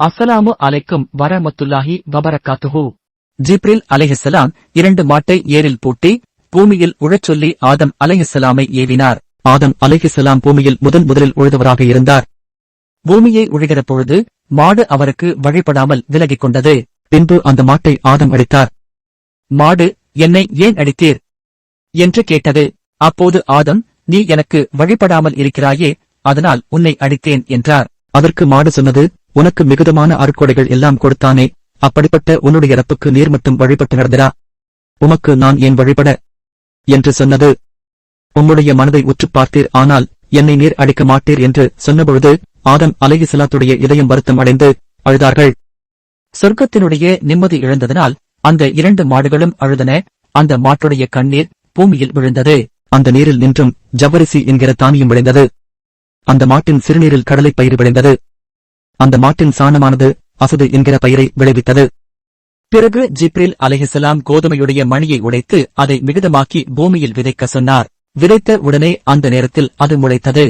அஸ்ஸலாமு அலைக்கும் வரமத்துல்லாஹி வபரகாத்துஹு. ஜிப்ரில் அலைஹிஸ்ஸலாம் 2 மாட்டை ஏரில் பூட்டி பூமியில் உழச் சொல்லி ஆதம் அலைஹிஸ்ஸலாமை ஏவினார். ஆதம் அலைஹிஸ்ஸலாம் பூமியில் முதலில் உழுதவராக இருந்தார். பூமியை உழுகிற பொழுது மாடு அவருக்கு வழிபடாமல் விலகிக் கொண்டது. பின்பு அந்த மாட்டை ஆதம் அடித்தார். மாடு, என்னை ஏன் அடித்தீர் என்று கேட்டது. அப்போது ஆதம், நீ எனக்கு வழிபடாமல் இருக்கிறாயே, அதனால் உன்னை அடித்தேன் என்றார். அதற்கு மாடு சொன்னது, உனக்கு மிகுதமான அருட்கொடைகள் எல்லாம் கொடுத்தானே, அப்படிப்பட்ட உன்னுடைய ரப்புக்கு நீர் மட்டும் வழிபட்டு நடந்தடா, உமக்கு நான் ஏன் வழிபட என்று சொன்னது. உம்முடைய மனதை உற்றுப் பார்த்தீர், ஆனால் என்னை நீர் அடிக்க மாட்டீர் என்று சொன்னபொழுது ஆதம் அலைஹிஸ்ஸலாத்துடைய இதயம் வருத்தம் அடைந்து அழுதார்கள். சொர்க்கத்தினுடைய நிம்மதி இழந்ததனால் அந்த 2 மாடுகளும் அழுதன. அந்த மாட்டுடைய கண்ணீர் பூமியில் விழுந்தது. அந்த நீரில் நின்றும் ஜவ்வரிசி என்கிற தானியம் விளைந்தது. அந்த மாட்டின் சிறுநீரில் கடலை பயிர் விளைந்தது. அந்த மாட்டின் சாணமானது அசது என்கிற பயிரை விளைவித்தது. பிறகு ஜிப்ரில் அலைஹிஸ்ஸலாம் கோதுமையுடைய மணியை உடைத்து அதை மிகுதமாக்கி பூமியில் விதைக்க சொன்னார். விதைத்த உடனே அந்த நேரத்தில் அது முளைத்தது.